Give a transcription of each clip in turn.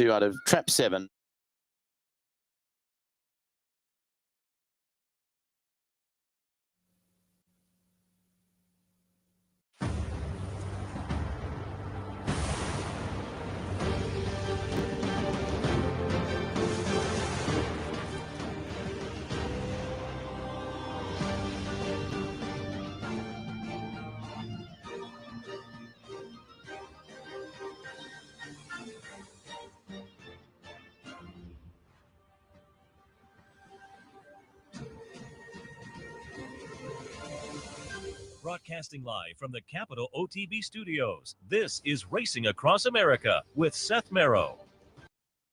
2 out of trap 7. Broadcasting live from the Capital OTB studios, this is Racing Across America with Seth Merrow.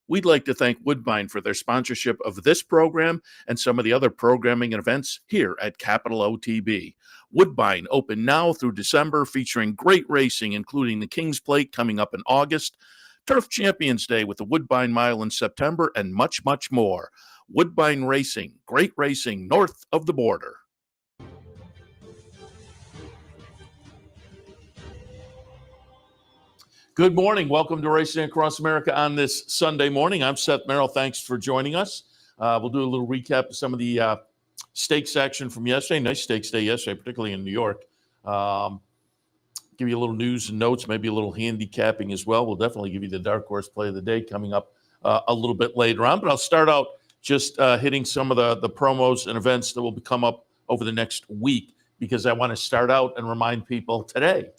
We'd like to thank Woodbine for their sponsorship of this program and some of the other programming and events here at Capital OTB. Woodbine open now through December, featuring great racing, including the King's Plate coming up in August, Turf Champions Day with the Woodbine Mile in September, and much, much more. Woodbine Racing, great racing north of the border. Good morning. Welcome to Racing Across America on this Sunday morning. I'm Seth Merrill. Thanks for joining us. We'll do a little recap of some of the stakes action from yesterday. Nice stakes day yesterday, particularly in New York. Give you a little news and notes, maybe a little handicapping as well. We'll definitely give you the dark horse play of the day coming up a little bit later on. But I'll start out just hitting some of the promos and events that will come up over the next week, because I want to start out and remind people today,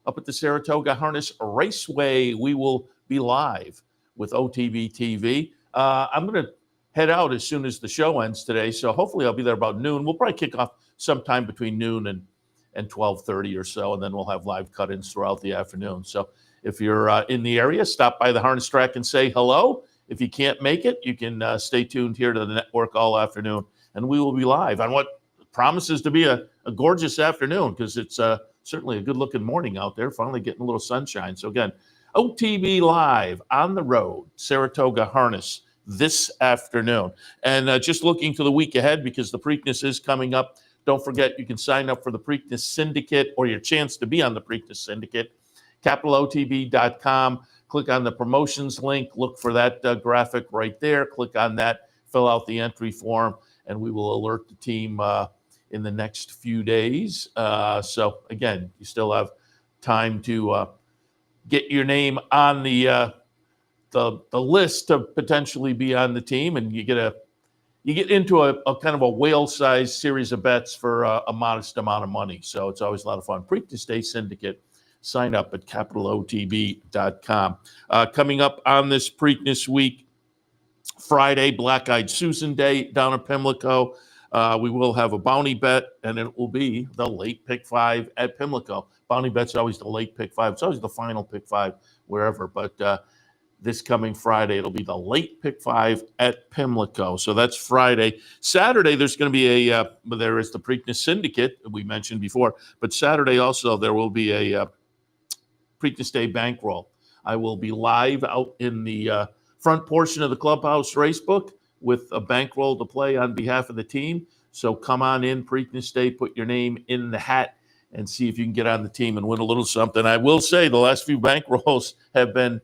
up at the Saratoga Harness Raceway, we will be live with OTB TV. I'm going to head out as soon as the show ends today, so hopefully I'll be there about noon. We'll probably kick off sometime between noon and 12:30 or so, and then we'll have live cut-ins throughout the afternoon. So if you're in the area, stop by the harness track and say hello. If you can't make it, you can stay tuned here to the network all afternoon, and we will be live on what promises to be a gorgeous afternoon, because it's certainly a good-looking morning out there, finally getting a little sunshine. So again, OTB Live on the road, Saratoga Harness this afternoon. And just looking to the week ahead, because the Preakness is coming up, don't forget you can sign up for the Preakness Syndicate, or your chance to be on the Preakness Syndicate, capitalotb.com. Click on the promotions link, look for that graphic right there, click on that, fill out the entry form, and we will alert the team in the next few days. So again, you still have time to get your name on the list to potentially be on the team, and you get into a kind of a whale-sized series of bets for a modest amount of money. So it's always a lot of fun. Preakness Day Syndicate. Sign up at capitalotb.com. Coming up on this Preakness week, Friday, Black Eyed Susan Day down in Pimlico. We will have a bounty bet, and it will be the late pick 5 at Pimlico. Bounty bet's always the late pick 5. It's always the final pick 5 wherever, but this coming Friday, it'll be the late pick 5 at Pimlico. So that's Friday. Saturday, there's going to be there is the Preakness Syndicate we mentioned before, but Saturday also there will be a Preakness Day bankroll. I will be live out in the front portion of the clubhouse racebook with a bankroll to play on behalf of the team. So come on in, Preakness Day, put your name in the hat, and see if you can get on the team and win a little something. I will say the last few bankrolls have been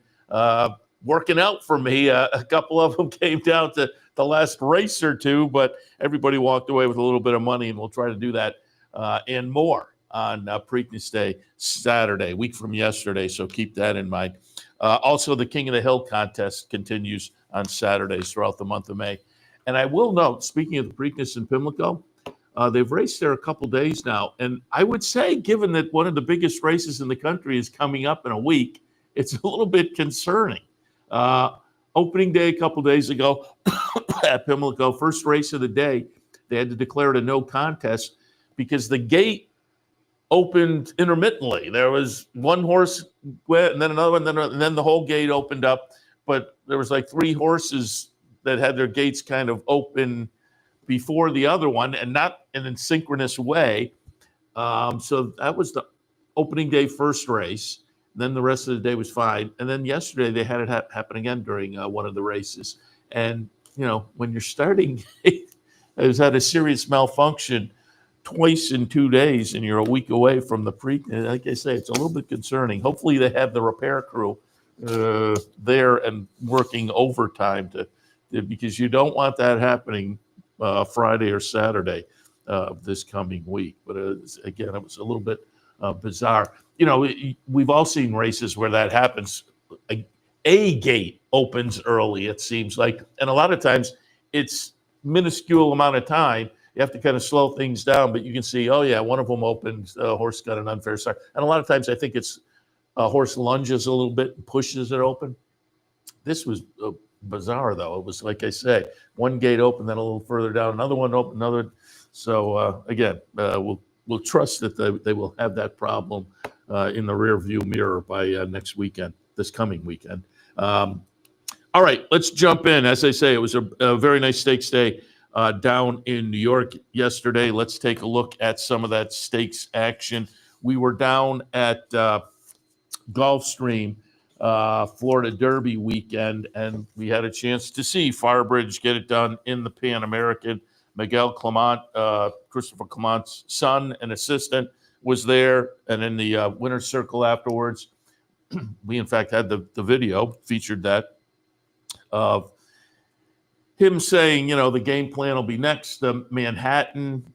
working out for me. A couple of them came down to the last race or two, but everybody walked away with a little bit of money, and we'll try to do that and more on Preakness Day Saturday, week from yesterday, so keep that in mind. Also, the King of the Hill contest continues on Saturdays throughout the month of May. And I will note, speaking of the Preakness in Pimlico, they've raced there a couple days now. And I would say, given that one of the biggest races in the country is coming up in a week, it's a little bit concerning. Opening day a couple days ago at Pimlico, first race of the day, they had to declare it a no contest because the gate opened intermittently. There was one horse went, and then another one, and then the whole gate opened up. But there was like 3 horses that had their gates kind of open before the other one, and not in a synchronous way. So that was the opening day first race. Then the rest of the day was fine. And then yesterday they had it happen again during one of the races. And, you know, when you're starting, has had a serious malfunction twice in 2 days, and you're a week away from the Preakness. Like I say, it's a little bit concerning. Hopefully they have the repair crew there and working overtime because you don't want that happening Friday or Saturday this coming week. But again, it was a little bit bizarre. We've all seen races where that happens. A gate opens early, it seems like, and a lot of times it's minuscule amount of time. You have to kind of slow things down, but you can see, oh yeah, one of them opened, a horse got an unfair start. And a lot of times I think it's a horse lunges a little bit and pushes it open. This was bizarre, though. It was, like I say, one gate open, then a little further down, another one open, another. So, again, we'll trust that they will have that problem in the rear view mirror by next weekend, this coming weekend. All right, let's jump in. As I say, it was a very nice stakes day down in New York yesterday. Let's take a look at some of that stakes action. We were down at Gulfstream, Florida Derby weekend, and we had a chance to see Farbridge get it done in the Pan American. Miguel Clement, Christopher Clement's son and assistant, was there, and in the winner's circle afterwards, we in fact had the video featured that of him saying, the game plan will be next to Manhattan,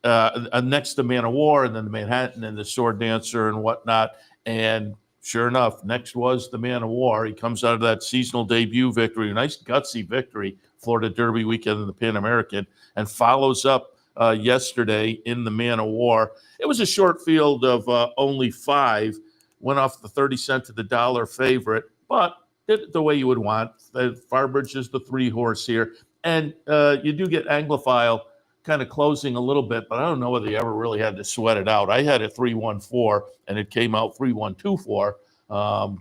next to Man of War, and then the Manhattan and the Sword Dancer and whatnot. And sure enough, next was the Man of War. He comes out of that seasonal debut victory, a nice gutsy victory, Florida Derby weekend in the Pan American, and follows up yesterday in the Man of War. It was a short field of only 5, went off the 30 cent to the dollar favorite, but did it the way you would want. Farbridge is the 3 horse here. And you do get Anglophile kind of closing a little bit, but I don't know whether you ever really had to sweat it out. I had it 3-1-4, and it came out 3-1-2-4.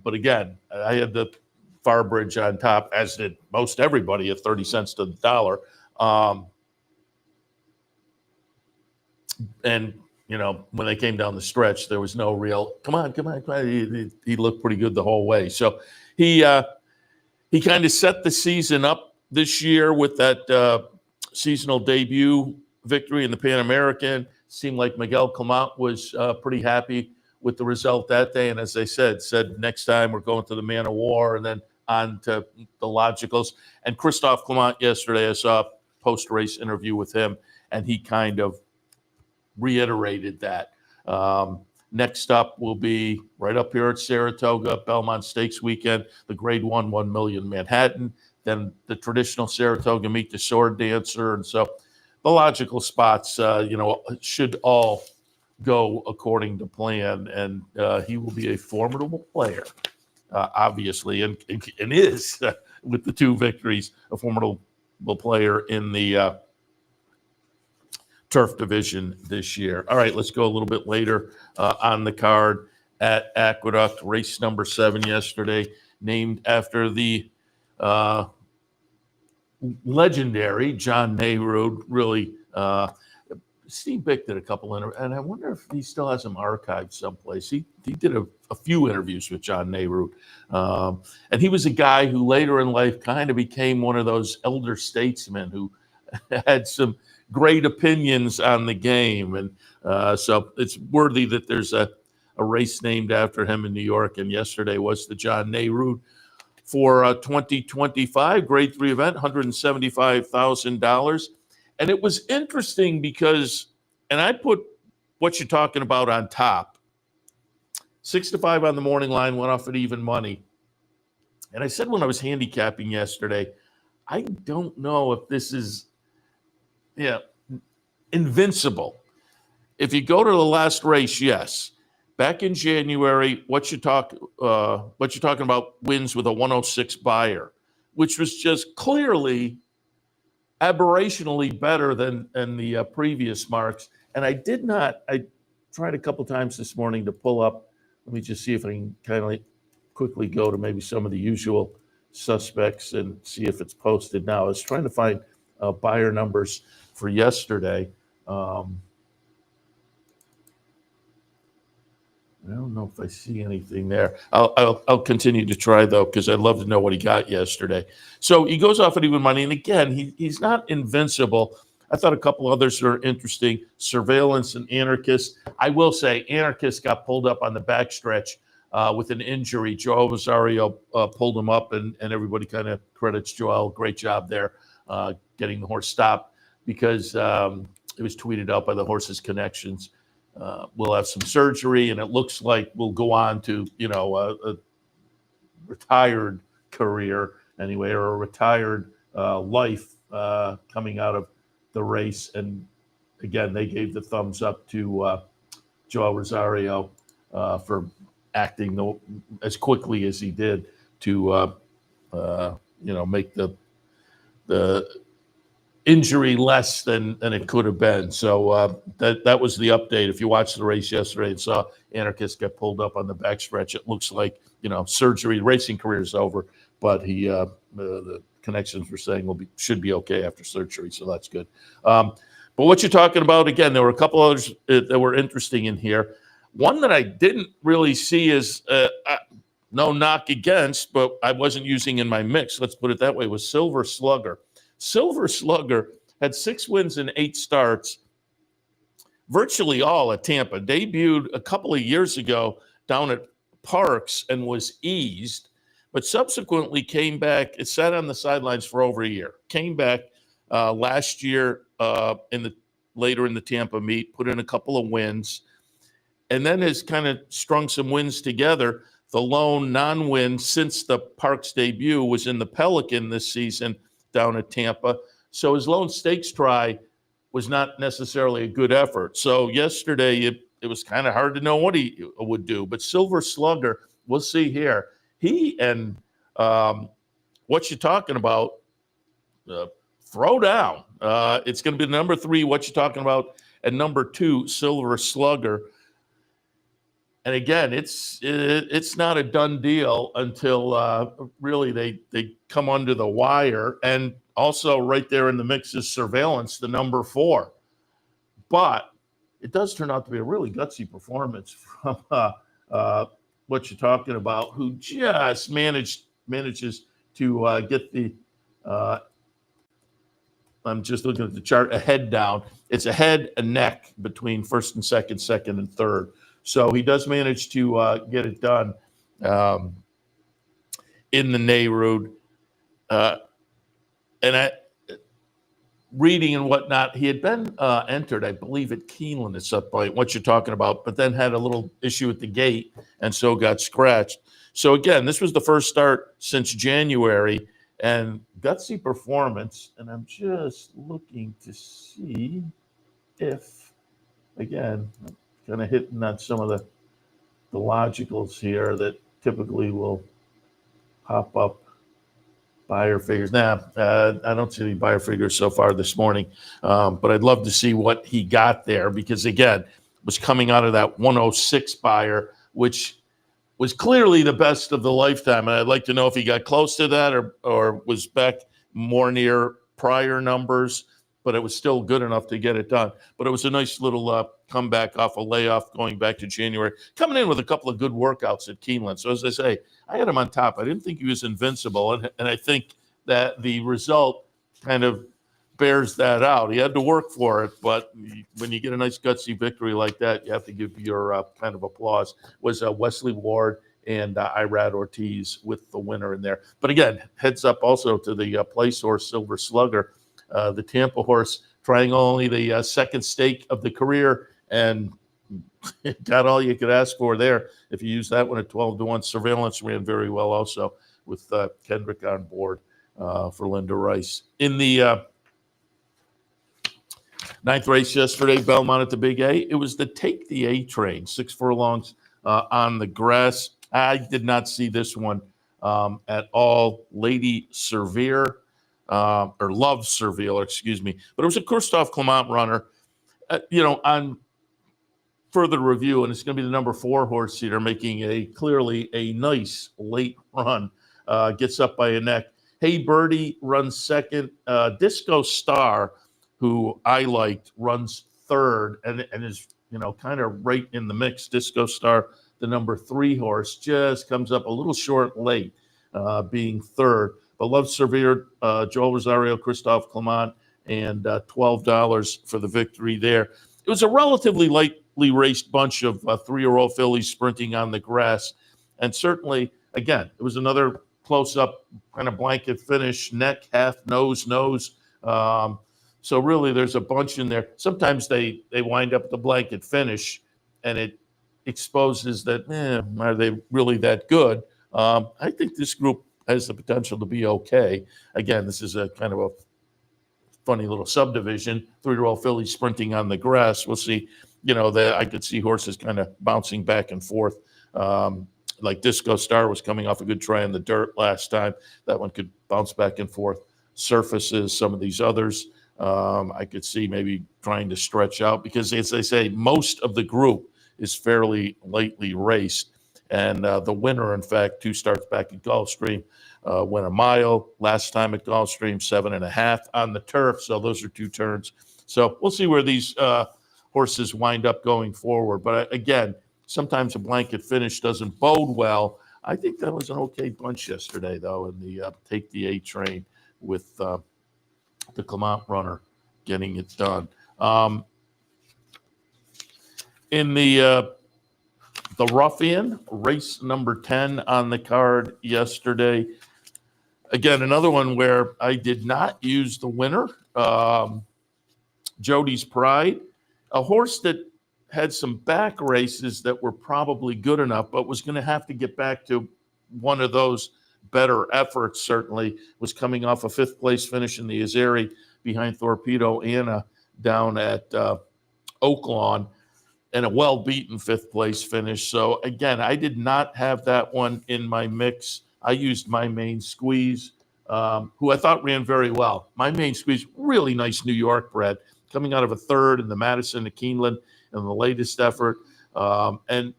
But again, I had the Farbridge on top, as did most everybody, at 30 cents to the dollar. And, when they came down the stretch, there was no real, come on. He looked pretty good the whole way. So he kind of set the season up this year with that seasonal debut victory in the Pan American. Seemed like Miguel Clement was pretty happy with the result that day. And as I said next time we're going to the Man of War and then on to the logicals. And Christophe Clement yesterday, I saw a post-race interview with him, and he kind of reiterated that. Next up will be right up here at Saratoga, Belmont Stakes weekend, the Grade 1, 1 million Manhattan, then the traditional Saratoga Meet the Sword Dancer. And so the logical spots, should all go according to plan. And he will be a formidable player, obviously, and is, with the 2 victories, a formidable player in the turf division this year. All right, let's go a little bit later on the card at Aqueduct, race number 7 yesterday, named after the legendary John Nehru. Really, Steve Bick did a couple interviews, and I wonder if he still has them archived someplace. He did a few interviews with John Nehru, and he was a guy who later in life kind of became one of those elder statesmen who had some great opinions on the game. And so it's worthy that there's a race named after him in New York. And yesterday was the John Nehru for 2025 Grade 3 event, $175,000. And it was interesting because, and I put what you're talking about on top, 6-5 on the morning line, went off at even money. And I said when I was handicapping yesterday, I don't know if this is invincible. If you go to the last race, yes. Back in January, what you're talking about wins with a 106 buyer, which was just clearly aberrationally better than the previous marks. And I tried a couple times this morning to pull up. Let me just see if I can kind of quickly go to maybe some of the usual suspects and see if it's posted now. I was trying to find buyer numbers for yesterday. I don't know if I see anything there. I'll continue to try, though, because I'd love to know what he got yesterday. So he goes off at even money. And again, he's not invincible. I thought a couple others are interesting. Surveillance and Anarchist. I will say Anarchist got pulled up on the backstretch with an injury. Joel Rosario pulled him up, and everybody kind of credits Joel. Great job there getting the horse stopped, because it was tweeted out by the Horses Connections. We'll have some surgery, and it looks like we'll go on to, a retired career anyway, or a retired life coming out of the race. And again, they gave the thumbs up to Joel Rosario for acting as quickly as he did to make the injury less than it could have been. So that was the update. If you watched the race yesterday and saw Anarchist get pulled up on the backstretch, it looks like surgery, racing career is over, but the connections were saying should be okay after surgery, so that's good. But what you're talking about, again, there were a couple others that were interesting in here. One that I didn't really see is no knock against, but I wasn't using in my mix, let's put it that way, was Silver Slugger. Silver Slugger had 6 wins in 8 starts, virtually all at Tampa. Debuted a couple of years ago down at Parks and was eased, but subsequently came back. It sat on the sidelines for over a year. Came back last year later in the Tampa meet, put in a couple of wins, and then has kind of strung some wins together. The lone non-win since the Parks debut was in the Pelican this season down at Tampa. So his lone stakes try was not necessarily a good effort. So yesterday it was kind of hard to know what he would do. But Silver Slugger, we'll see here. He and what you're talking about, throw down. It's going to be number 3, what you're talking about, and number 2, Silver Slugger. And again, it's not a done deal until really they come under the wire. And also right there in the mix is Surveillance, the number 4. But it does turn out to be a really gutsy performance from what you're talking about, who just manages to get the I'm just looking at the chart, a head down. It's a head, a neck between first and second and third. So he does manage to get it done in the Nehru. And reading and whatnot, he had been entered, I believe, at Keeneland at some point, what you're talking about, but then had a little issue at the gate and so got scratched. So again, this was the first start since January, and gutsy performance. And I'm just looking to see if, again, kind of hitting on some of the logicals here that typically will pop up. Buyer figures. I don't see any buyer figures so far this morning, but I'd love to see what he got there, because again, was coming out of that 106 buyer, which was clearly the best of the lifetime. And I'd like to know if he got close to that or was back more near prior numbers, but it was still good enough to get it done. But it was a nice little comeback off a layoff going back to January, coming in with a couple of good workouts at Keeneland. So as I say, I had him on top. I didn't think he was invincible, and I think that the result kind of bears that out. He had to work for it, but when you get a nice gutsy victory like that, you have to give your kind of applause. Was Wesley Ward and Irad Ortiz with the winner in there. But again, heads up also to the place horse Silver Slugger, the Tampa horse, trying only the second stake of the career, and got all you could ask for there. If you use that one at 12-1, Surveillance ran very well also with Kendrick on board for Linda Rice. In the 9th race yesterday, Belmont at the Big A, it was the Take the A train, 6 furlongs on the grass. I did not see this one at all. Lady Servier, or Love Servier, excuse me. But it was a Christophe Clement runner. On further review, and it's going to be the number 4 horse here, making clearly a nice late run. Gets up by a neck. Hey Birdie runs second. Disco Star, who I liked, runs third and is kind of right in the mix. Disco Star, the number 3 horse, just comes up a little short late, being third. But Love Servier, Joel Rosario, Christophe Clement, and $12 for the victory there. It was a relatively lightly raced bunch of 3-year-old fillies sprinting on the grass. And certainly, again, it was another close-up kind of blanket finish, neck, half, nose. So really, there's a bunch in there. Sometimes they wind up the blanket finish, and it exposes that, are they really that good? I think this group has the potential to be okay. Again, this is a kind of a funny little subdivision. 3-year-old filly sprinting on the grass. We'll see. I could see horses kind of bouncing back and forth. Like Disco Star was coming off a good try in the dirt last time. That one could bounce back and forth. Surfaces, some of these others, I could see maybe trying to stretch out because, as they say, most of the group is fairly lately raced. And the winner, in fact, 2 starts back at Gulfstream, went a mile last time at Gulfstream, 7.5 on the turf. So those are 2 turns. So we'll see where these horses wind up going forward. But again, sometimes a blanket finish doesn't bode well. I think that was an okay bunch yesterday, though, in the Take the A train with the Clement runner getting it done. In the Ruffian, race number 10 on the card yesterday. Again, another one where I did not use the winner, Jody's Pride, a horse that had some back races that were probably good enough, but was going to have to get back to one of those better efforts, certainly. Was coming off a 5th place finish in the Azeri behind Torpedo Anna down at Oaklawn, and a well-beaten 5th place finish. So, again, I did not have that one in my mix. I used My Main Squeeze, who I thought ran very well. My Main Squeeze, really nice New York bred, coming out of a 3rd in the Madison at Keeneland in the latest effort. And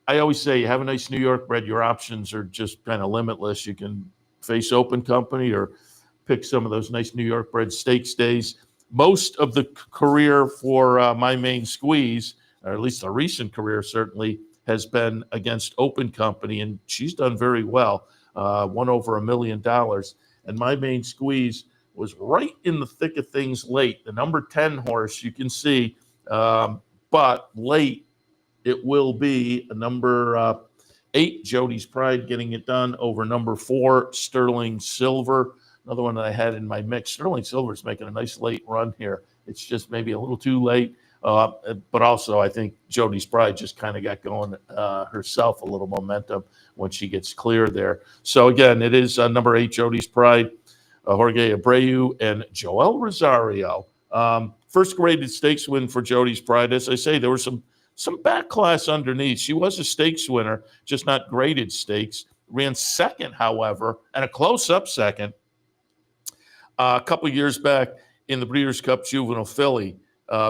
I always say, you have a nice New York bred, your options are just kind of limitless. You can face Open Company or pick some of those nice New York bred stakes days. Most of the career for My Main Squeeze, or at least the recent career certainly, has been against Open Company, and she's done very well, won over $1 million. And My Main Squeeze was right in the thick of things late. The number 10 horse, you can see, but late it will be a number 8, Jody's Pride, getting it done over number 4, Sterling Silver, another one that I had in my mix. Sterling Silver's making a nice late run here. It's just maybe a little too late. But also, I think Jody's Pride just kind of got going herself, a little momentum when she gets clear there. So, again, it is number 8, Jody's Pride, Jorge Abreu, and Joel Rosario. First graded stakes win for Jody's Pride. As I say, there were some back class underneath. She was a stakes winner, just not graded stakes. Ran 2nd, however, and a close-up 2nd a couple years back in the Breeders' Cup Juvenile Filly.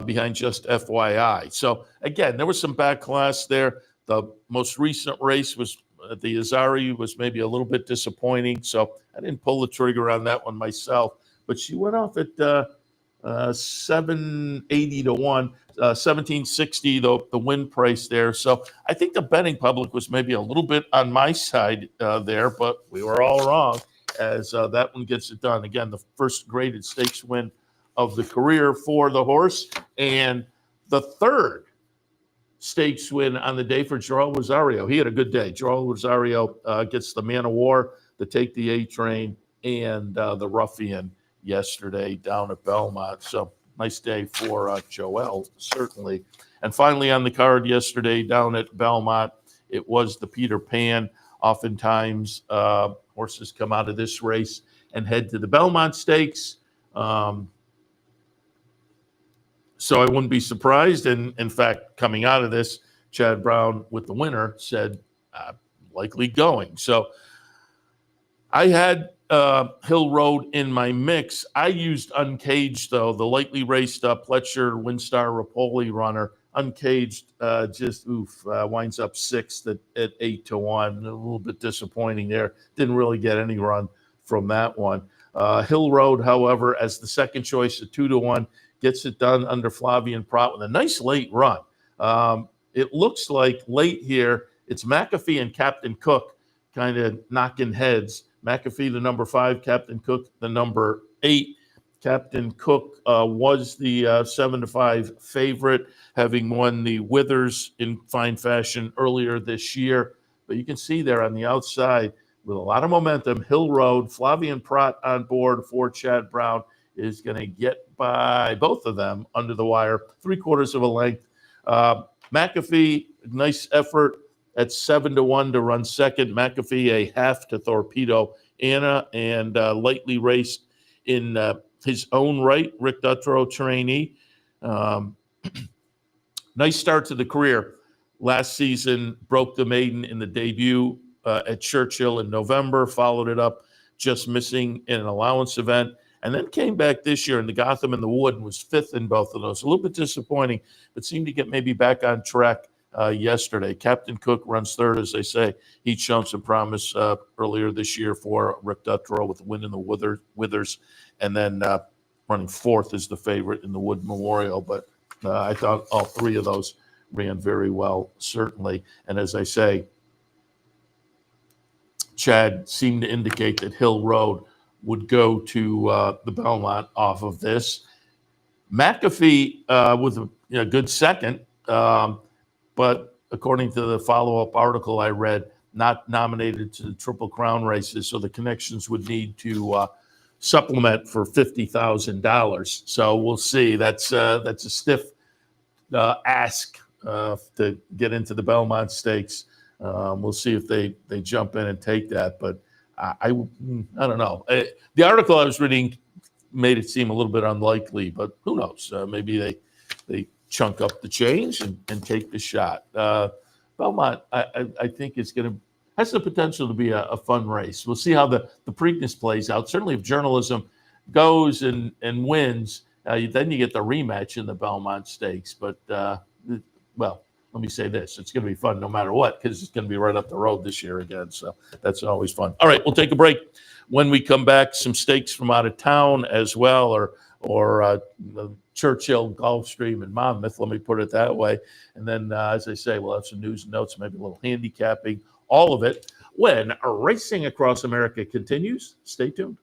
Behind Just FYI. So, again, there was some back class there. The most recent race was the Azari, was maybe a little bit disappointing. So I didn't pull the trigger on that one myself. But she went off at 780 to 1, 1760, the win price there. So I think the betting public was maybe a little bit on my side there, but we were all wrong as that one gets it done. Again, the first graded stakes win of the career for the horse, and the 3rd stakes win on the day for Joel Rosario. He had a good day. Joel Rosario gets the Man of War, the Take the A train, and the Ruffian yesterday down at Belmont. So nice day for Joel, certainly. And finally on the card yesterday down at Belmont, it was the Peter Pan. Oftentimes horses come out of this race and head to the Belmont Stakes. So I wouldn't be surprised. And in fact, coming out of this, Chad Brown with the winner said likely going. So I had Hill Road in my mix. I used Uncaged, though, the lightly raced Pletcher Winstar Rapoli runner. Uncaged winds up 6th at 8 to 1. A little bit disappointing there. Didn't really get any run from that one. Hill Road, however, as the second choice at 2 to 1, gets it done under Flavian Prat with a nice late run. It looks like late here, it's McAfee and Captain Cook kind of knocking heads. McAfee, the number 5, Captain Cook, the number 8. Captain Cook was the 7-5 favorite, having won the Withers in fine fashion earlier this year. But you can see there on the outside with a lot of momentum, Hill Road, Flavian Prat on board for Chad Brown is going to get by both of them under the wire, 3/4 of a length. McAfee, nice effort at 7-1 to run second. McAfee a half to torpedo Anna, and lightly raced in his own right, Rick Dutrow trainee. Nice start to the career. Last season, broke the maiden in the debut at Churchill in November, followed it up just missing in an allowance event, and then came back this year in the Gotham and the Wood and was fifth in both of those. A little bit disappointing, but seemed to get maybe back on track yesterday. Captain Cook runs third, as they say. He'd shown some promise earlier this year for Rick Dutrow with the win in the Withers, and then running fourth is the favorite in the Wood Memorial. But I thought all three of those ran very well, certainly. And as I say, Chad seemed to indicate that Hill Road would go to the Belmont off of this. McAfee with a good second, but according to the follow-up article I read, not nominated to the Triple Crown races, so the connections would need to supplement for $50,000. So we'll see. That's a stiff ask to get into the Belmont Stakes. We'll see if they jump in and take that, but I don't know. The article I was reading made it seem a little bit unlikely, but who knows? Maybe they chunk up the change and take the shot. Belmont, I think has the potential to be a fun race. We'll see how the Preakness plays out. Certainly, if journalism goes and wins, then you get the rematch in the Belmont Stakes. But well, let me say this: it's going to be fun no matter what, because it's going to be right up the road this year again. So that's always fun. All right, we'll take a break. When we come back, some stakes from out of town as well, or Churchill, Gulfstream, and Monmouth. Let me put it that way. And then, as I say, we'll have some news and notes, maybe a little handicapping, all of it when Racing Across America continues. Stay tuned.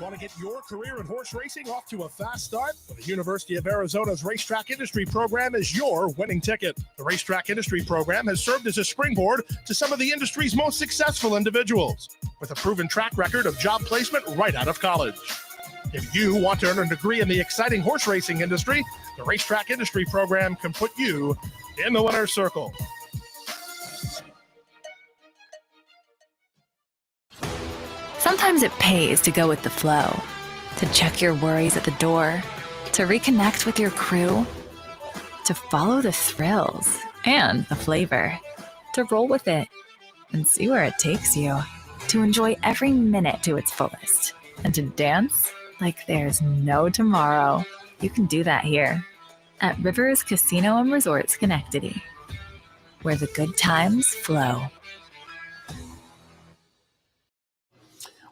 Want to get your career in horse racing off to a fast start? Well, the University of Arizona's Racetrack Industry Program is your winning ticket. The Racetrack Industry Program has served as a springboard to some of the industry's most successful individuals, with a proven track record of job placement right out of college. If you want to earn a degree in the exciting horse racing industry, the Racetrack Industry Program can put you in the winner's circle. Sometimes it pays to go with the flow, to check your worries at the door, to reconnect with your crew, to follow the thrills and the flavor, to roll with it and see where it takes you, to enjoy every minute to its fullest, and to dance like there's no tomorrow. You can do that here at Rivers Casino and Resort Schenectady, where the good times flow.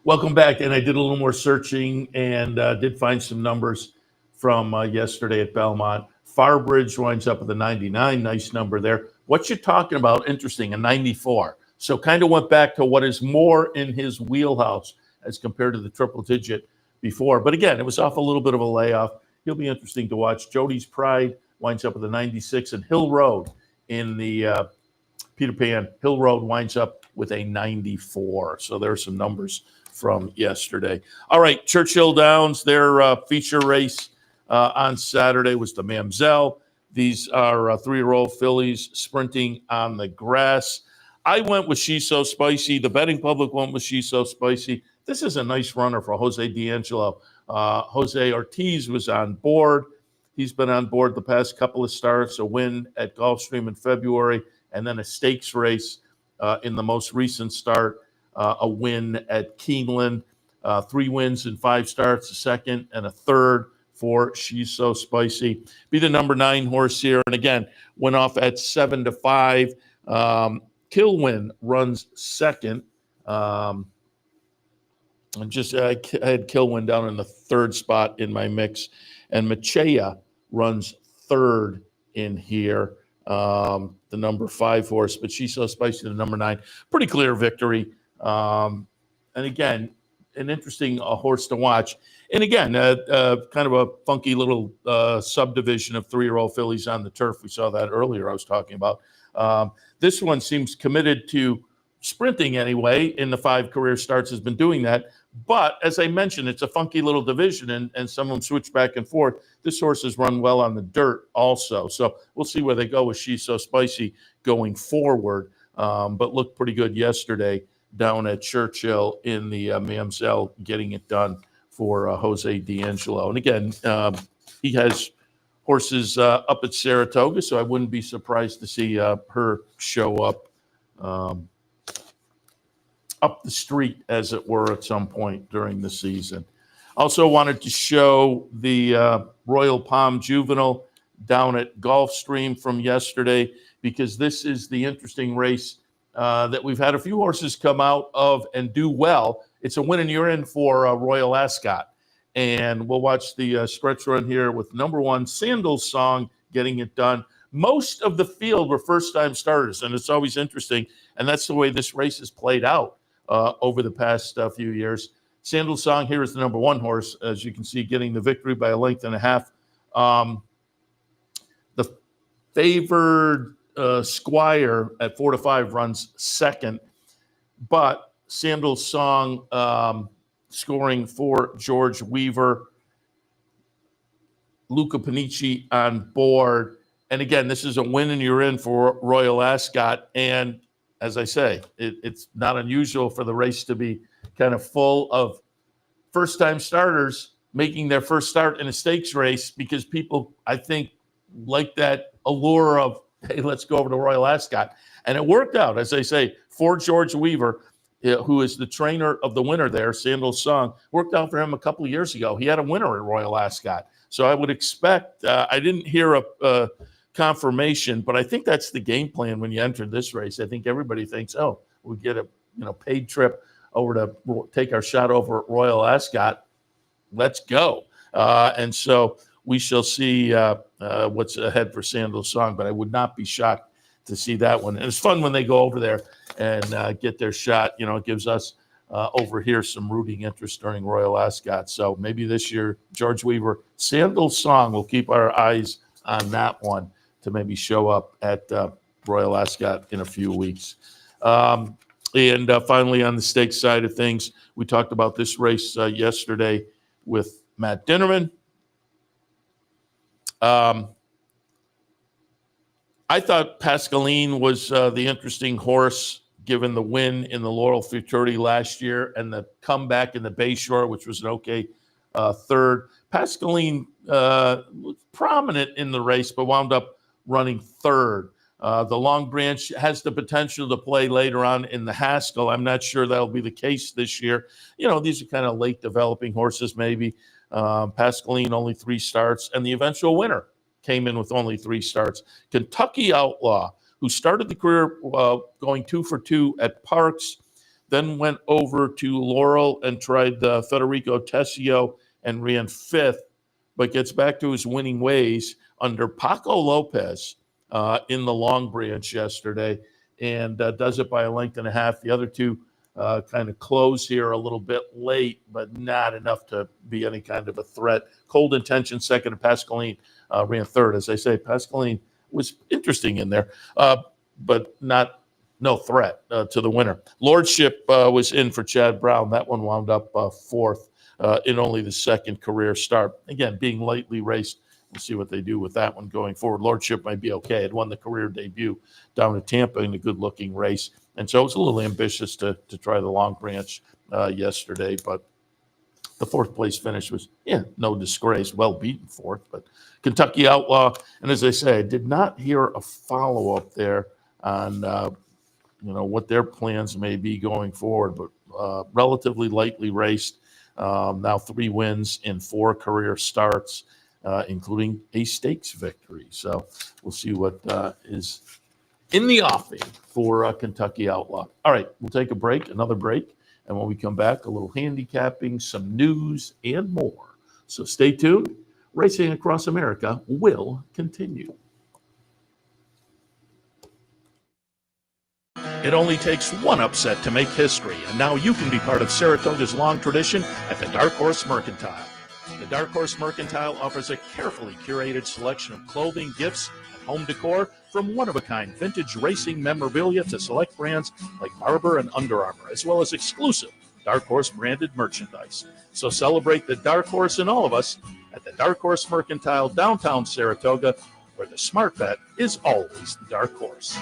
Welcome back. And I did a little more searching and did find some numbers from yesterday at Belmont. Farbridge winds up with a 99, nice number there. What you're talking about, interesting, a 94. So kind of went back to what is more in his wheelhouse as compared to the triple digit before. But again, it was off a little bit of a layoff. He'll be interesting to watch. Jody's Pride winds up with a 96, and Hill Road in the Peter Pan, Hill Road winds up with a 94. So there's some numbers from yesterday. All right, Churchill Downs, their feature race on Saturday was the Mamzelle. These are 3-year-old fillies sprinting on the grass. I went with She's So Spicy. The betting public went with She's So Spicy. This is a nice runner for Jose D'Angelo. Jose Ortiz was on board. He's been on board the past couple of starts, a win at Gulfstream in February, and then a stakes race in the most recent start. A win at Keeneland, 3 wins in 5 starts, a second and a third for She's So Spicy. Be the number 9 horse here. And again, went off at 7-5. Kilwin runs second. And just I had Kilwin down in the 3rd spot in my mix. And Machea runs 3rd in here. The number 5 horse, but She's So Spicy, the number 9. Pretty clear victory. And again, an interesting horse to watch. And again, kind of a funky little subdivision of 3-year-old fillies on the turf. We saw that earlier I was talking about. This one seems committed to sprinting anyway. In the 5 career starts has been doing that. But as I mentioned, it's a funky little division, and some of them switch back and forth. This horse has run well on the dirt also. So we'll see where they go with She's So Spicy going forward. But looked pretty good yesterday down at Churchill in the Mamselle, getting it done for Jose D'Angelo. And again, he has horses up at Saratoga, so I wouldn't be surprised to see her show up the street, as it were, at some point during the season. Also wanted to show the Royal Palm Juvenile down at Gulfstream from yesterday, because this is the interesting race that we've had a few horses come out of and do well. It's a win and you're in for Royal Ascot. And we'll watch the stretch run here with number 1, Sandals Song, getting it done. Most of the field were first-time starters, and it's always interesting. And that's the way this race has played out over the past few years. Sandals Song here is the number 1 horse, as you can see, getting the victory by a length and a half. The favored Squire at 4-5 runs second, but Sandals Song scoring for George Weaver, Luca Panici on board. And again, this is a win and you're in for Royal Ascot. And as I say, it's not unusual for the race to be kind of full of first-time starters making their first start in a stakes race, because people, I think, like that allure of, hey, let's go over to Royal Ascot. And it worked out, as I say, for George Weaver, who is the trainer of the winner there, Sandals Song. Worked out for him a couple of years ago. He had a winner at Royal Ascot. So I would expect, I didn't hear a confirmation, but I think that's the game plan when you enter this race. I think everybody thinks, oh, we get a paid trip over to take our shot over at Royal Ascot. Let's go. And so we shall see what's ahead for Sandals Song, but I would not be shocked to see that one. And it's fun when they go over there and get their shot. It gives us over here some rooting interest during Royal Ascot. So maybe this year, George Weaver, Sandals Song, we'll keep our eyes on that one to maybe show up at Royal Ascot in a few weeks. And finally, on the stakes side of things, we talked about this race yesterday with Matt Dinnerman. I thought Pascaline was the interesting horse, given the win in the Laurel Futurity last year and the comeback in the Bayshore, which was an okay third. Pascaline was prominent in the race, but wound up running third. The Long Branch has the potential to play later on in the Haskell. I'm not sure that'll be the case this year. These are kind of late developing horses, maybe. Pascaline, only 3 starts, and the eventual winner came in with only 3 starts. Kentucky Outlaw, who started the career going 2 for 2 at Parks, then went over to Laurel and tried Federico Tessio and ran 5th, but gets back to his winning ways under Paco Lopez in the Long Branch yesterday, and does it by a length and a half. The other 2 kind of close here a little bit late, but not enough to be any kind of a threat. Cold Intention second, and Pascaline ran 3rd. As I say, Pascaline was interesting in there, but no threat to the winner. Lordship was in for Chad Brown. That one wound up 4th in only the 2nd career start. Again, being lightly raced. We'll see what they do with that one going forward. Lordship might be okay. It won the career debut down at Tampa in a good-looking race. And so it was a little ambitious to try the Long Branch yesterday. But the 4th place finish was, no disgrace. Well-beaten 4th. But Kentucky Outlaw. And as I say, I did not hear a follow-up there on, what their plans may be going forward. But relatively lightly raced. Now 3 wins in 4 career starts, including a stakes victory. So we'll see what is in the offing for Kentucky Outlaw. All right, we'll take another break. And when we come back, a little handicapping, some news, and more. So stay tuned. Racing Across America will continue. It only takes one upset to make history, and now you can be part of Saratoga's long tradition at the Dark Horse Mercantile. The Dark Horse Mercantile offers a carefully curated selection of clothing, gifts, and home decor, from one-of-a-kind vintage racing memorabilia to select brands like Barber and Under Armour, as well as exclusive Dark Horse branded merchandise. So celebrate the Dark Horse in all of us at the Dark Horse Mercantile, downtown Saratoga, where the smart bet is always the Dark Horse.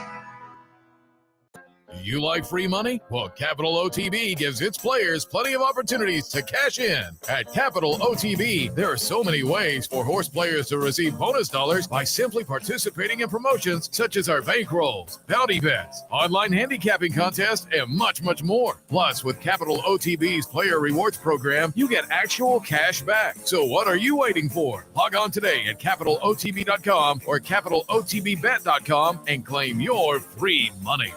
You like free money? Well, Capital OTB gives its players plenty of opportunities to cash in. At Capital OTB, there are so many ways for horse players to receive bonus dollars by simply participating in promotions such as our bankrolls, bounty bets, online handicapping contests, and much, much more. Plus, with Capital OTB's Player Rewards program, you get actual cash back. So what are you waiting for? Log on today at CapitalOTB.com or CapitalOTBBet.com and claim your free money.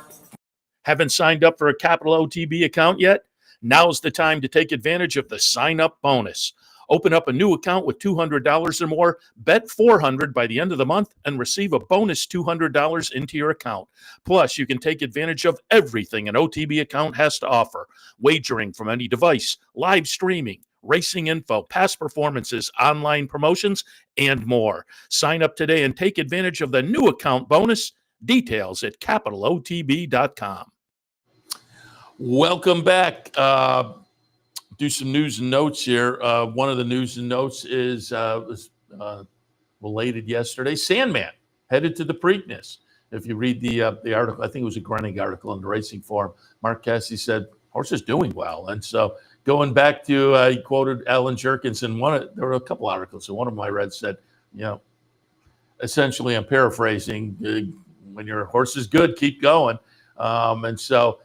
Haven't signed up for a Capital OTB account yet? Now's the time to take advantage of the sign-up bonus. Open up a new account with $200 or more, bet $400 by the end of the month, and receive a bonus $200 into your account. Plus, you can take advantage of everything an OTB account has to offer: wagering from any device, live streaming, racing info, past performances, online promotions, and more. Sign up today and take advantage of the new account bonus. Details at capitalotb.com. Welcome back. Do some news and notes here. One of the news and notes is was related yesterday. Sandman headed to the Preakness. If you read the article, I think it was a Grenning article in the Racing Forum. Mark Cassidy said horse is doing well, and so going back to he quoted Alan Jerkins in there were a couple articles. So one of them I read said, essentially, I'm paraphrasing. When your horse is good, keep going. And so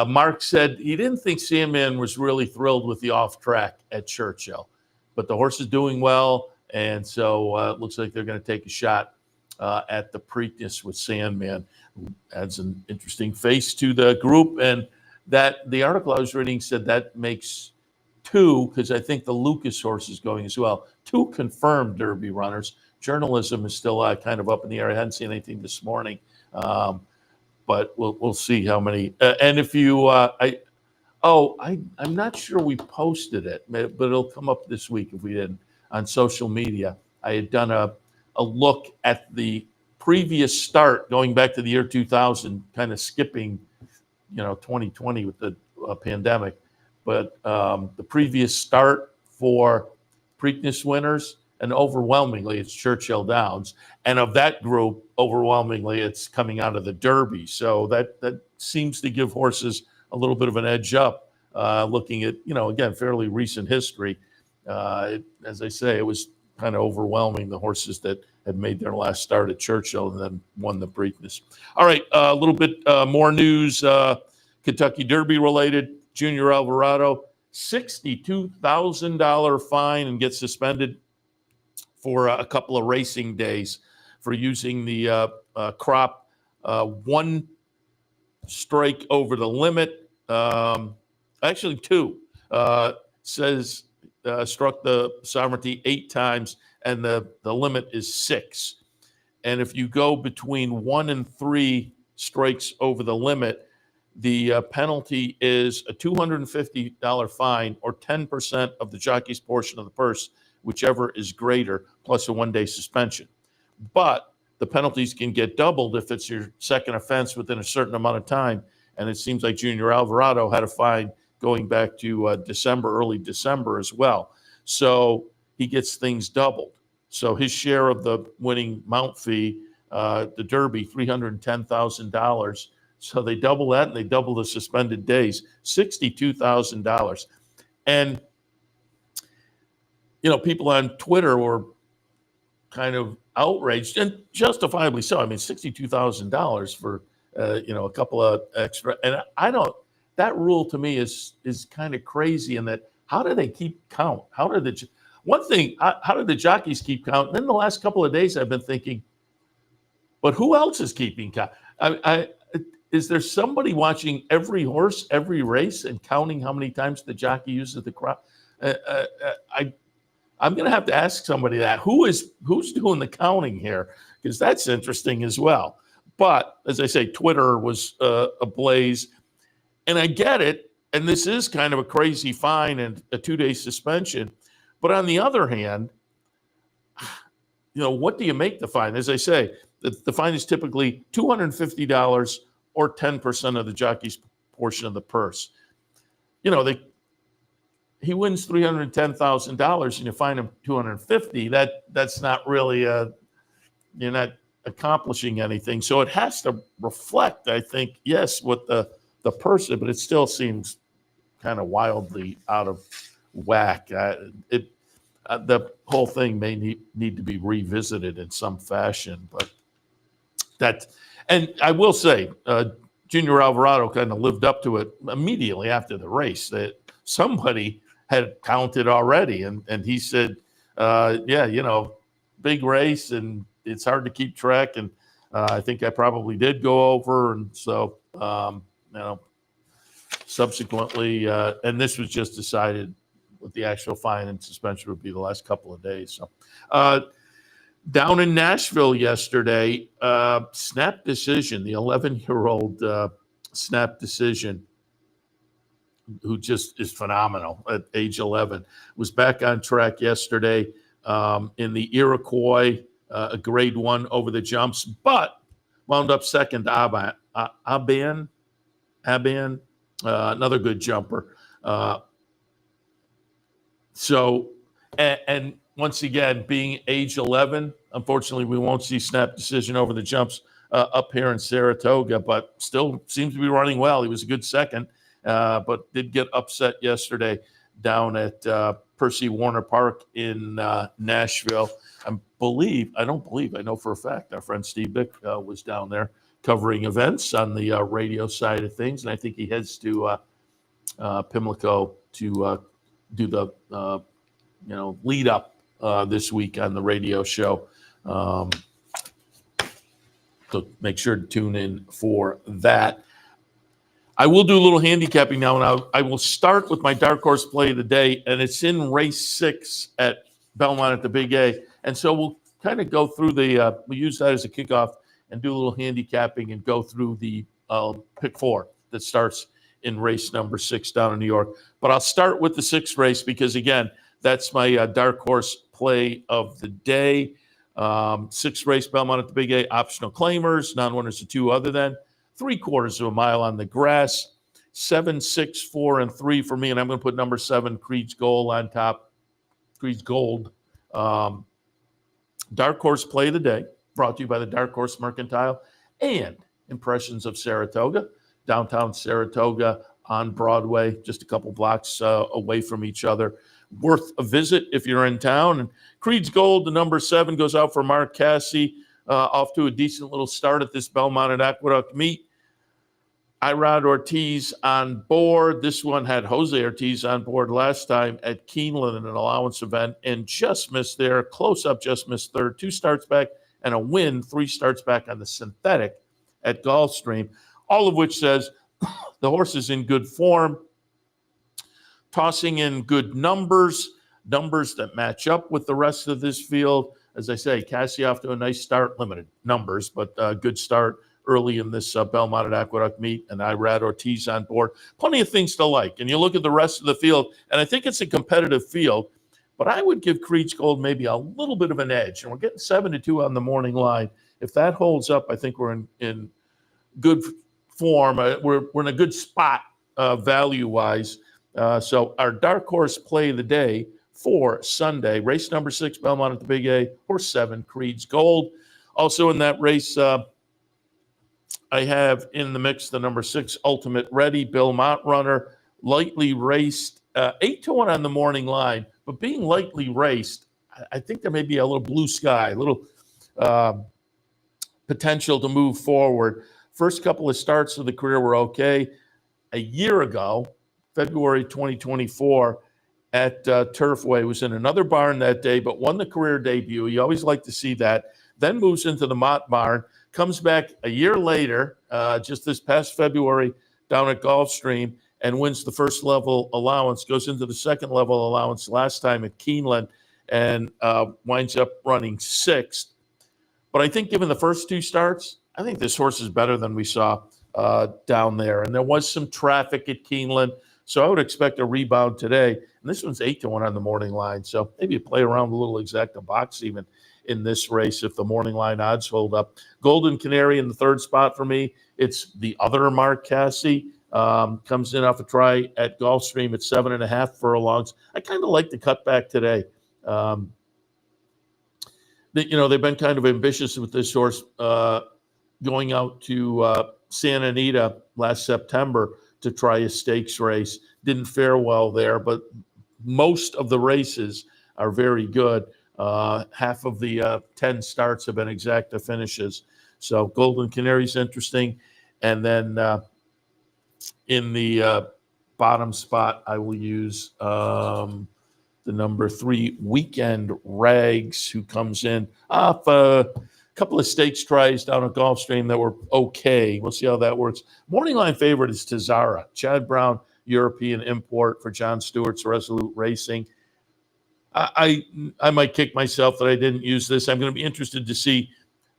Mark said he didn't think Sandman was really thrilled with the off-track at Churchill, but the horse is doing well, and so it looks like they're going to take a shot at the Preakness with Sandman. Adds an interesting face to the group, and that the article I was reading said that makes 2, because I think the Lucas horse is going as well, 2 confirmed Derby runners. Journalism is still kind of up in the air. I hadn't seen anything this morning, but we'll see how many. And if you, I'm not sure we posted it, but it'll come up this week if we didn't on social media. I had done a look at the previous start going back to the year 2000, kind of skipping, 2020 with the pandemic, but the previous start for Preakness winners. And overwhelmingly, it's Churchill Downs. And of that group, overwhelmingly, it's coming out of the Derby. So that seems to give horses a little bit of an edge up, looking at, again, fairly recent history. As I say, it was kind of overwhelming, the horses that had made their last start at Churchill and then won the Preakness. All right, a little bit more news, Kentucky Derby related. Junior Alvarado, $62,000 fine and gets suspended for a couple of racing days for using the crop 1 strike over the limit. Actually 2. Says struck the sovereignty 8 times, and the limit is 6. And if you go between 1 and 3 strikes over the limit, the penalty is a $250 fine or 10% of the jockey's portion of the purse, whichever is greater, plus a 1-day suspension. But the penalties can get doubled if it's your second offense within a certain amount of time. And it seems like Junior Alvarado had a fine going back to early December as well. So he gets things doubled. So his share of the winning mount fee, the Derby, $310,000. So they double that, and they double the suspended days, $62,000. And people on Twitter were kind of outraged, and justifiably so. I mean, $62,000 for a couple of extra, and that rule to me is kind of crazy in that how do they keep count? How did the jockeys keep count? And then the last couple of days I've been thinking, but who else is keeping count? Is there somebody watching every horse, every race, and counting how many times the jockey uses the crop? I'm going to have to ask somebody that. Who's doing the counting here? Because that's interesting as well. But as I say, Twitter was ablaze, and I get it. And this is kind of a crazy fine and a 2-day suspension. But on the other hand, what do you make the fine? As I say, the fine is typically $250 or 10% of the jockey's portion of the purse. He wins $310,000 and you fine him $250. That's not really you're not accomplishing anything. So it has to reflect, I think, yes, what the person, but it still seems kind of wildly out of whack. The whole thing may need to be revisited in some fashion, but and I will say, Junior Alvarado kind of lived up to it immediately after the race, that somebody had counted already. And he said, big race and it's hard to keep track. And I think I probably did go over. And so, subsequently, and this was just decided what the actual fine and suspension would be the last couple of days. So, down in Nashville yesterday, snap decision, the 11-year-old snap decision, who just is phenomenal at age 11, was back on track yesterday in the Iroquois, a grade 1 over the jumps, but wound up second to Aban, another good jumper. And once again, being age 11, unfortunately, we won't see snap decision over the jumps up here in Saratoga, but still seems to be running well. He was a good second, but did get upset yesterday down at Percy Warner Park in Nashville. I know for a fact our friend Steve Bick was down there covering events on the radio side of things, and I think he heads to Pimlico to do the lead up this week on the radio show. So make sure to tune in for that. I will do a little handicapping now, and I will start with my dark horse play of the day, and it's in race 6 at Belmont at the Big A. And so we'll kind of go through we'll use that as a kickoff and do a little handicapping and go through the pick 4 that starts in race number 6 down in New York. But I'll start with the 6th race because, again, that's my dark horse play of the day. 6th race, Belmont at the Big A, optional claimers, non-winners to 2 other than 3/4 of a mile on the grass. 7, 6, 4, and 3 for me, and I'm going to put number 7, Creed's Gold, on top. Creed's Gold. Dark horse play of the day, brought to you by the Dark Horse Mercantile and Impressions of Saratoga, downtown Saratoga on Broadway, just a couple blocks away from each other. Worth a visit if you're in town. And Creed's Gold, the number 7, goes out for Mark Cassie, off to a decent little start at this Belmont and Aqueduct meet. Irod Ortiz on board. This one had Jose Ortiz on board last time at Keeneland in an allowance event and just missed there. Close up, just missed third. 2 starts back and a win. 3 starts back on the synthetic at Gulfstream. All of which says the horse is in good form. Tossing in good numbers that match up with the rest of this field. As I say, Cassie off to a nice start, limited numbers, but a good start early in this Belmont at Aqueduct meet, and Irad Ortiz on board. Plenty of things to like. And you look at the rest of the field, and I think it's a competitive field, but I would give Creed's Gold maybe a little bit of an edge. And we're getting 7-2 on the morning line. If that holds up, I think we're in good form. We're in a good spot value-wise. So our dark horse play of the day for Sunday, race number 6, Belmont at the Big A, horse 7, Creed's Gold. Also in that race, I have in the mix the number 6, Ultimate Ready, Belmont runner, lightly raced, 8-1 on the morning line. But being lightly raced, I think there may be a little blue sky, a little potential to move forward. First couple of starts of the career were okay. A year ago, February 2024, at Turfway, was in another barn that day, but won the career debut. You always like to see that. Then moves into the Mott barn, comes back a year later, just this past February, down at Gulfstream, and wins the first level allowance, goes into the second level allowance last time at Keeneland, and winds up running sixth. But I think given the first two starts, I think this horse is better than we saw down there. And there was some traffic at Keeneland, so I would expect a rebound today. And this one's 8-1 on the morning line. So maybe you play around a little exacta box even in this race if the morning line odds hold up. Golden Canary in the third spot for me. It's the other Mark Cassie. Comes in off a try at Gulfstream at 7.5 furlongs. I kind of like the cutback today. They've been kind of ambitious with this horse going out to Santa Anita last September to try a stakes race. Didn't fare well there, but most of the races are very good. Half of the 10 starts have been exacta finishes. So Golden Canary's interesting. And then in the bottom spot, I will use the number 3 Weekend Rags, who comes in off a couple of stakes tries down at Gulfstream that were okay. We'll see how that works. Morning line favorite is Tazara. Chad Brown, European import for John Stewart's Resolute Racing. I might kick myself that I didn't use this. I'm going to be interested to see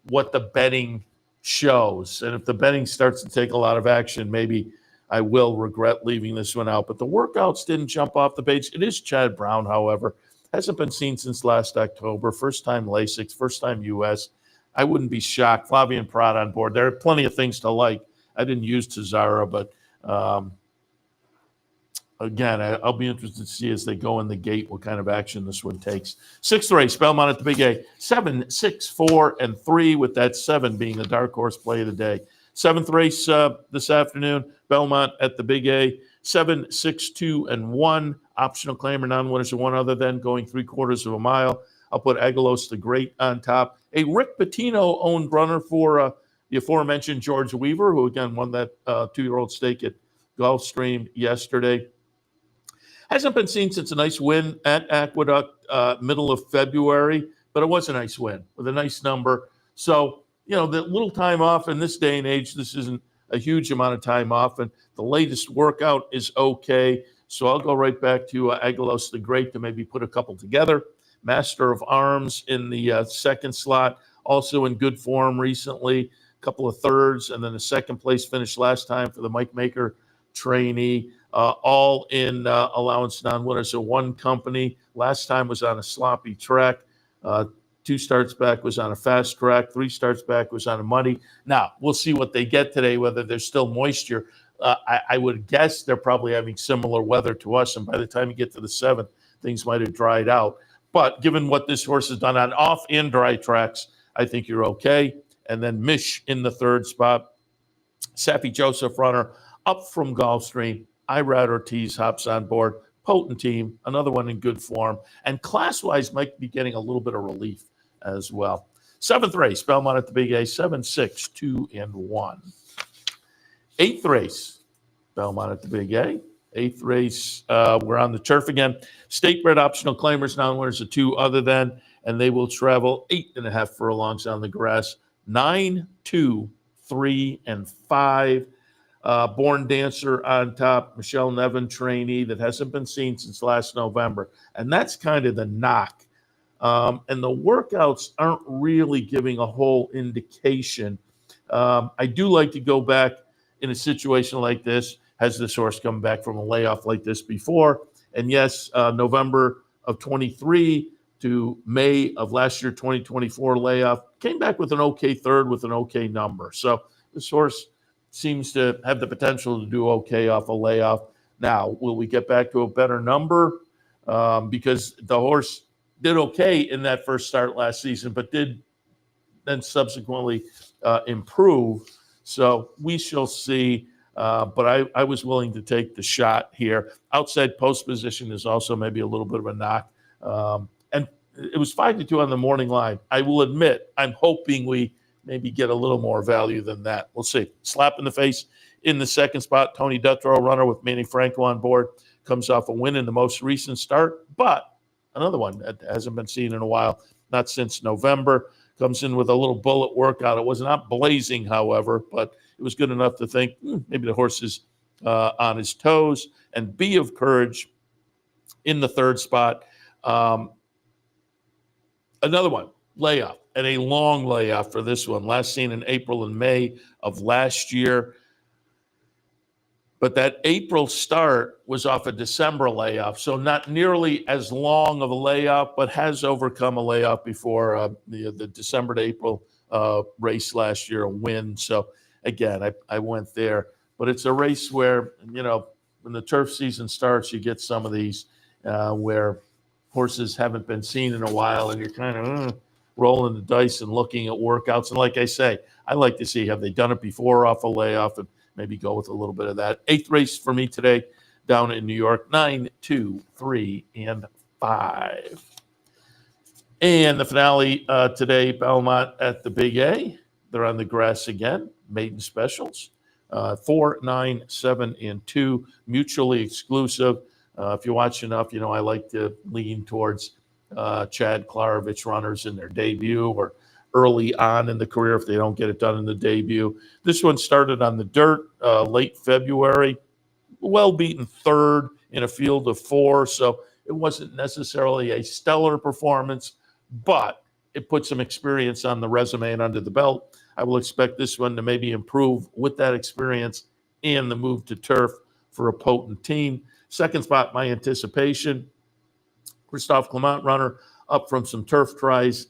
what the betting shows. And if the betting starts to take a lot of action, maybe I will regret leaving this one out. But the workouts didn't jump off the page. It is Chad Brown, however. Hasn't been seen since last October. First time Lasix, first time U.S. I wouldn't be shocked. Flavian Prat on board. There are plenty of things to like. I didn't use Tazara, but again, I'll be interested to see as they go in the gate what kind of action this one takes. Sixth race, Belmont at the Big A. 7, 6, 4, and 3, with that 7 being the dark horse play of the day. Seventh race this afternoon, Belmont at the Big A. 7, 6, 2, and 1. Optional claimer, non-winners of one other than going 3/4 of a mile. I'll put Aguilos the Great on top. A Rick Pitino-owned runner for the aforementioned George Weaver, who again won that 2-year-old stake at Gulfstream yesterday. Hasn't been seen since a nice win at Aqueduct middle of February, but it was a nice win with a nice number. So, the little time off in this day and age, this isn't a huge amount of time off, and the latest workout is okay. So I'll go right back to Aguilos the Great to maybe put a couple together. Master of Arms in the second slot, also in good form recently, a couple of thirds, and then a second place finish last time for the Mike Maker trainee. All in allowance non-winners of one company. Last time was on a sloppy track. 2 starts back was on a fast track. 3 starts back was on a muddy. Now, we'll see what they get today, whether there's still moisture. I would guess they're probably having similar weather to us, and by the time you get to the 7th, things might have dried out. But given what this horse has done on off and dry tracks, I think you're okay. And then Mish in the third spot. Saffy Joseph runner up from Gulfstream. Irad Ortiz hops on board. Potent team, another one in good form. And class-wise might be getting a little bit of relief as well. 7th race, Belmont at the Big A, 7, 6, 2, and 1. 8th race, Belmont at the Big A. 8th race, we're on the turf again. State-bred optional claimers, non-winners of 2 other than, and they will travel 8.5 furlongs on the grass. 9, 2, 3, and 5. Born Dancer on top, Michelle Nevin trainee that hasn't been seen since last November. And that's kind of the knock. And the workouts aren't really giving a whole indication. I do like to go back in a situation like this. Has this horse come back from a layoff like this before? And yes, November of 23 to May of last year, 2024 layoff, came back with an okay third with an okay number. So this horse seems to have the potential to do okay off a layoff. Now, will we get back to a better number? Because the horse did okay in that first start last season, but did then subsequently improve. So we shall see. But I was willing to take the shot here. Outside post position is also maybe a little bit of a knock. And it was 5-2 on the morning line. I will admit, I'm hoping we maybe get a little more value than that. We'll see. Slap in the face in the second spot. Tony Dutrow, runner with Manny Franco on board, comes off a win in the most recent start, but another one that hasn't been seen in a while, not since November. Comes in with a little bullet workout. It was not blazing, however, but it was good enough to think maybe the horse is on his toes. And Be of Courage in the third spot. Another one, layoff, and a long layoff for this one. Last seen in April and May of last year. But that April start was off a December layoff, so not nearly as long of a layoff, but has overcome a layoff before the December to April race last year, a win. So, again, I went there. But it's a race where, when the turf season starts, you get some of these where horses haven't been seen in a while, and you're kind of rolling the dice and looking at workouts. And like I say, I like to see, have they done it before off a layoff, and maybe go with a little bit of that. 8th race for me today down in New York, 9, 2, 3, and 5. And the finale today, Belmont at the Big A. They're on the grass again, maiden specials. 4, 9, 7, and 2, mutually exclusive. If you watch enough, I like to lean towards Chad Klarovich runners in their debut or early on in the career if they don't get it done in the debut. This one started on the dirt late February, well-beaten third in a field of 4, so it wasn't necessarily a stellar performance, but it put some experience on the resume and under the belt. I will expect this one to maybe improve with that experience and the move to turf for a potent team. Second spot, my anticipation, Christophe Clement runner up from some turf tries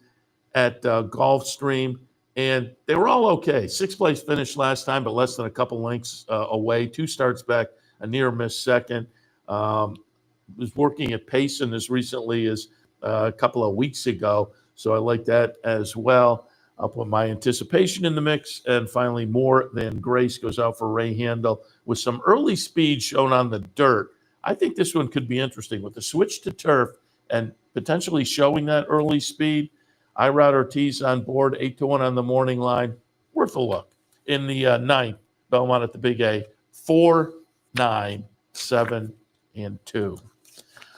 at Gulfstream, and they were all okay. 6th place finish last time, but less than a couple lengths away. 2 starts back, a near miss second. Was working at Payson as recently as a couple of weeks ago, so I like that as well. I'll put my anticipation in the mix, and finally, More Than Grace goes out for Ray Handel with some early speed shown on the dirt. I think this one could be interesting with the switch to turf and potentially showing that early speed. Irad Ortiz on board, 8-1 on the morning line. Worth a look. In the 9th, Belmont at the Big A, 4, 9, 7, and 2.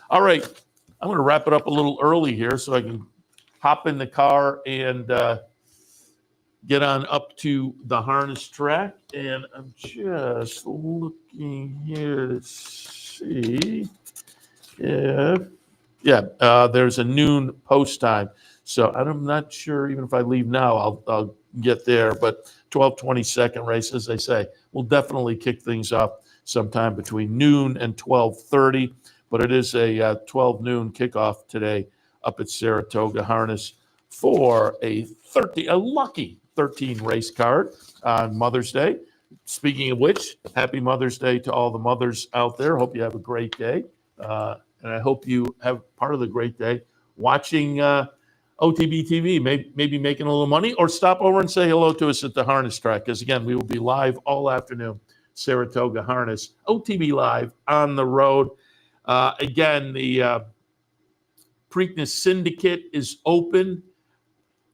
All right, I'm going to wrap it up a little early here so I can hop in the car and get on up to the harness track. And I'm just looking here to see if, there's a noon post time. So I'm not sure, even if I leave now, I'll get there. But 12:22 race, as I say, we'll definitely kick things off sometime between noon and 12:30. But it is a 12 noon kickoff today up at Saratoga Harness for a lucky 13 race card on Mother's Day. Speaking of which, happy Mother's Day to all the mothers out there. Hope you have a great day. And I hope you have part of the great day watching OTB TV, maybe making a little money, or stop over and say hello to us at the harness track. Because, again, we will be live all afternoon, Saratoga Harness, OTB Live on the road. Again, the Preakness Syndicate is open.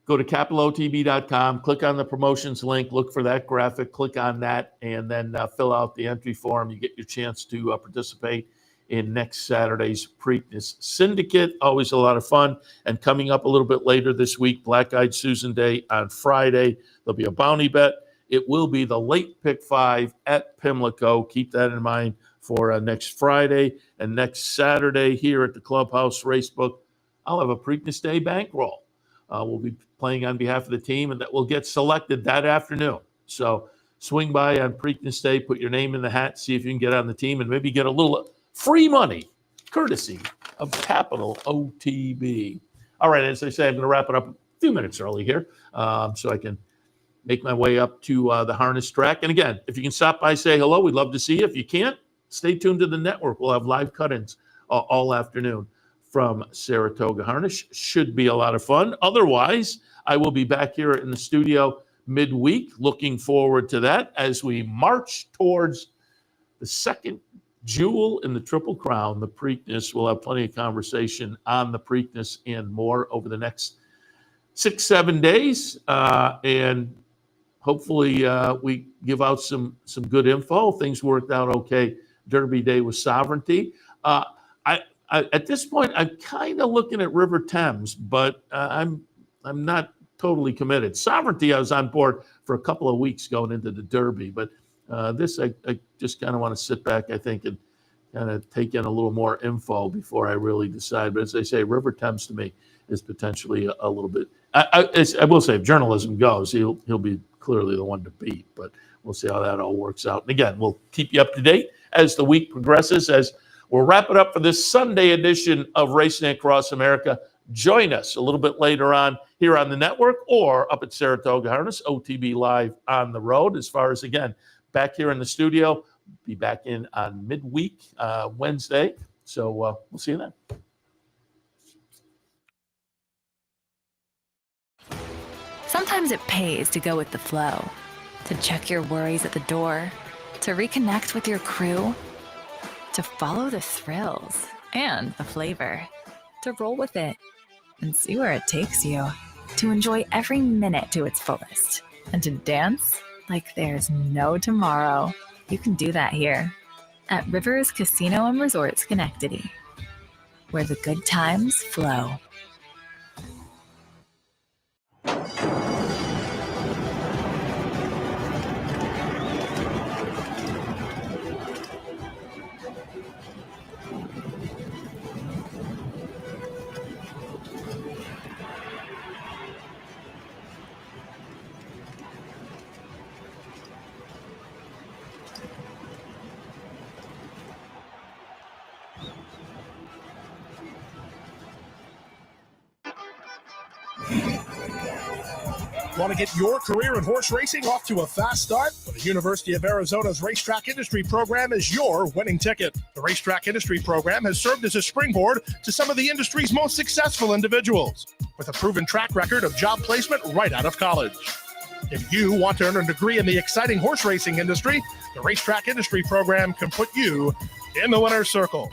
Go to capitalotb.com, click on the promotions link, look for that graphic, click on that, and then fill out the entry form. You get your chance to participate in next Saturday's Preakness Syndicate. Always a lot of fun. And coming up a little bit later this week, Black Eyed Susan Day on Friday. There'll be a bounty bet. It will be the late pick 5 at Pimlico. Keep that in mind for next Friday. And next Saturday here at the Clubhouse Racebook, I'll have a Preakness Day bankroll. We'll be playing on behalf of the team, and that will get selected that afternoon. So swing by on Preakness Day, put your name in the hat, see if you can get on the team, and maybe get a little free money, courtesy of Capital OTB. All right, as I say, I'm going to wrap it up a few minutes early here so I can make my way up to the harness track. And again, if you can stop by, say hello. We'd love to see you. If you can't, stay tuned to the network. We'll have live cut-ins all afternoon from Saratoga Harness. Should be a lot of fun. Otherwise, I will be back here in the studio midweek. Looking forward to that as we march towards the second jewel in the Triple Crown, the Preakness. We'll have plenty of conversation on the Preakness and more over the next 6-7 days. And hopefully we give out some good info. Things worked out okay. Derby Day with Sovereignty. At this point, I'm kind of looking at River Thames, but I'm not totally committed. Sovereignty, I was on board for a couple of weeks going into the Derby, but this I just kind of want to sit back, I think, and kind of take in a little more info before I really decide. But as they say, River Thames to me is potentially a little bit. I will say, if journalism goes, he'll be clearly the one to beat. But we'll see how that all works out. And again, we'll keep you up to date as the week progresses. As we'll wrap it up for this Sunday edition of Racing Across America. Join us a little bit later on here on the network or up at Saratoga Harness, OTB Live on the road. As far as, again, back here in the studio, be back in on midweek Wednesday. So we'll see you then. Sometimes it pays to go with the flow, to check your worries at the door, to reconnect with your crew, to follow the thrills and the flavor, to roll with it and see where it takes you, to enjoy every minute to its fullest, and to dance like there's no tomorrow. You can do that here at Rivers Casino and Resort Schenectady, where the good times flow. Want to get your career in horse racing off to a fast start? Well, the University of Arizona's Racetrack Industry Program is your winning ticket. The Racetrack Industry Program has served as a springboard to some of the industry's most successful individuals, with a proven track record of job placement right out of college. If you want to earn a degree in the exciting horse racing industry, the Racetrack Industry Program can put you in the winner's circle.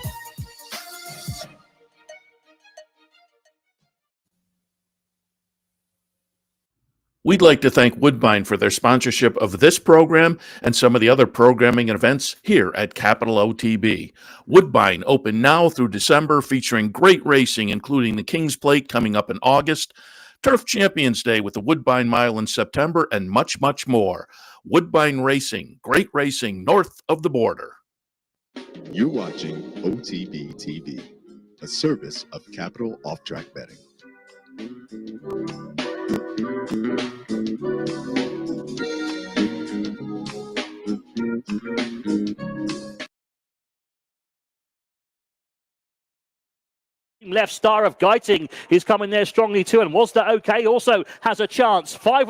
We'd like to thank Woodbine for their sponsorship of this program and some of the other programming and events here at Capital OTB. Woodbine open now through December, featuring great racing, including the King's Plate coming up in August, Turf Champions Day with the Woodbine Mile in September, and much, much more. Woodbine Racing, great racing north of the border. You're watching OTB TV, a service of Capital Offtrack Betting. Left Star of Guiting is coming there strongly too, and was that okay? Also has a chance. 5